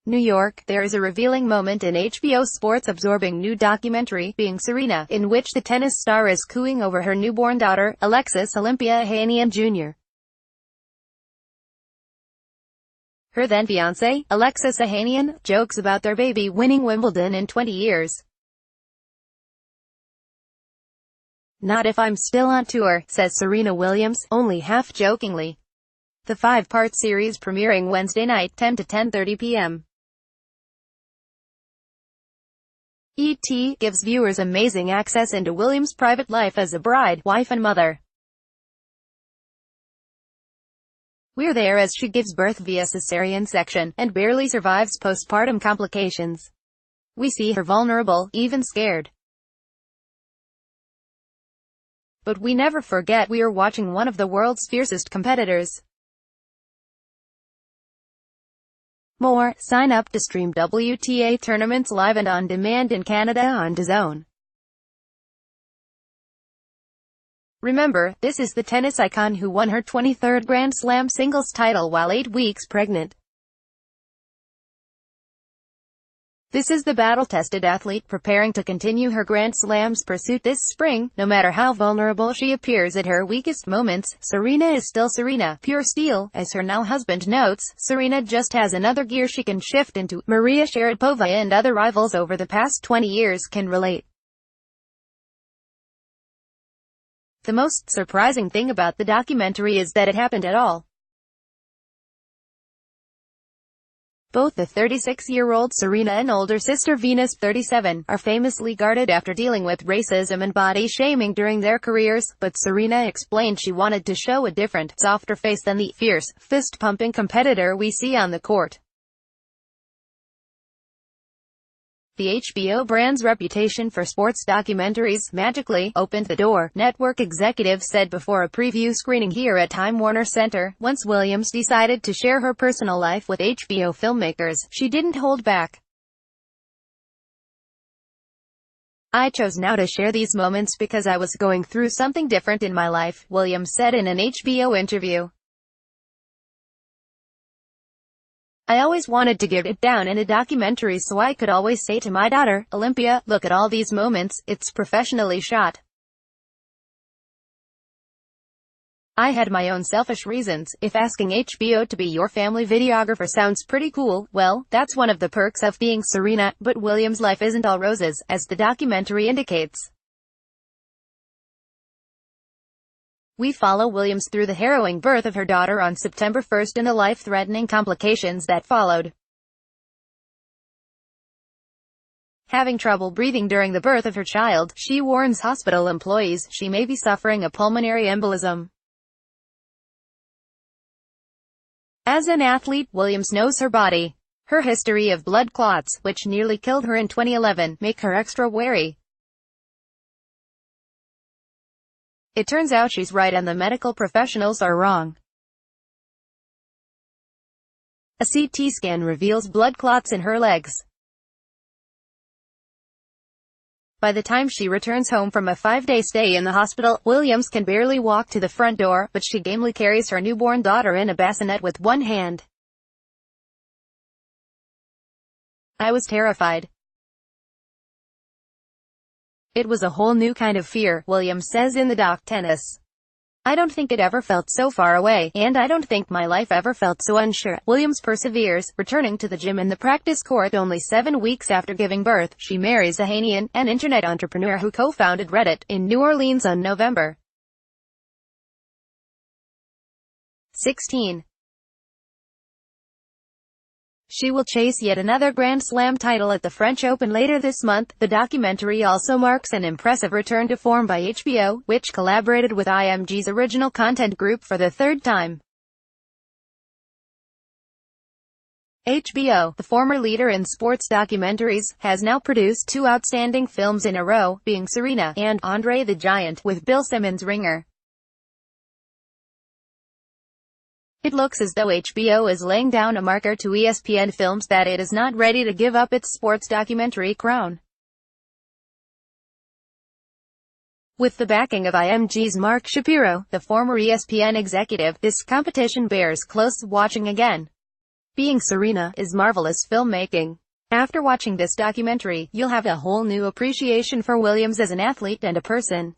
New York, there is a revealing moment in HBO Sports' absorbing new documentary, Being Serena, in which the tennis star is cooing over her newborn daughter, Alexis Olympia Ohanian Jr. Her then-fiancé, Alexis Ohanian, jokes about their baby winning Wimbledon in 20 years. "Not if I'm still on tour," says Serena Williams, only half-jokingly. The 5-part series premiering Wednesday night 10 to 10:30 p.m. ET gives viewers amazing access into Williams' private life as a bride, wife and mother. We're there as she gives birth via cesarean section, and barely survives postpartum complications. We see her vulnerable, even scared. But we never forget we are watching one of the world's fiercest competitors. More, sign up to stream WTA tournaments live and on demand in Canada on DAZN. Remember, this is the tennis icon who won her 23rd Grand Slam singles title while 8 weeks pregnant. This is the battle-tested athlete preparing to continue her Grand Slam's pursuit this spring. No matter how vulnerable she appears at her weakest moments, Serena is still Serena, pure steel. As her now husband notes, Serena just has another gear she can shift into. Maria Sharapova and other rivals over the past 20 years can relate. The most surprising thing about the documentary is that it happened at all. Both the 36-year-old Serena and older sister Venus, 37, are famously guarded after dealing with racism and body shaming during their careers, but Serena explained she wanted to show a different, softer face than the fierce, fist-pumping competitor we see on the court. The HBO brand's reputation for sports documentaries magically opened the door, network executives said before a preview screening here at Time Warner Center. Once Williams decided to share her personal life with HBO filmmakers, she didn't hold back. "I chose now to share these moments because I was going through something different in my life," Williams said in an HBO interview. "I always wanted to get it down in a documentary so I could always say to my daughter, Olympia, look at all these moments, it's professionally shot. I had my own selfish reasons. If asking HBO to be your family videographer sounds pretty cool, well, that's one of the perks of being Serena, but Williams' life isn't all roses, as the documentary indicates. We follow Williams through the harrowing birth of her daughter on September 1 and the life-threatening complications that followed. Having trouble breathing during the birth of her child, she warns hospital employees she may be suffering a pulmonary embolism. As an athlete, Williams knows her body. Her history of blood clots, which nearly killed her in 2011, make her extra wary. It turns out she's right and the medical professionals are wrong. A CT scan reveals blood clots in her legs. By the time she returns home from a 5-day stay in the hospital, Williams can barely walk to the front door, but she gamely carries her newborn daughter in a bassinet with one hand. "I was terrified. It was a whole new kind of fear," Williams says in the doc. "Tennis. I don't think it ever felt so far away, and I don't think my life ever felt so unsure." Williams perseveres, returning to the gym and the practice court only 7 weeks after giving birth. She marries Ohanian, an internet entrepreneur who co-founded Reddit, in New Orleans on November 16. She will chase yet another Grand Slam title at the French Open later this month. The documentary also marks an impressive return to form by HBO, which collaborated with IMG's original content group for the 3rd time. HBO, the former leader in sports documentaries, has now produced 2 outstanding films in a row, Being Serena and Andre the Giant, with Bill Simmons' Ringer. It looks as though HBO is laying down a marker to ESPN Films that it is not ready to give up its sports documentary crown. With the backing of IMG's Mark Shapiro, the former ESPN executive, this competition bears close watching again. Being Serena is marvelous filmmaking. After watching this documentary, you'll have a whole new appreciation for Williams as an athlete and a person.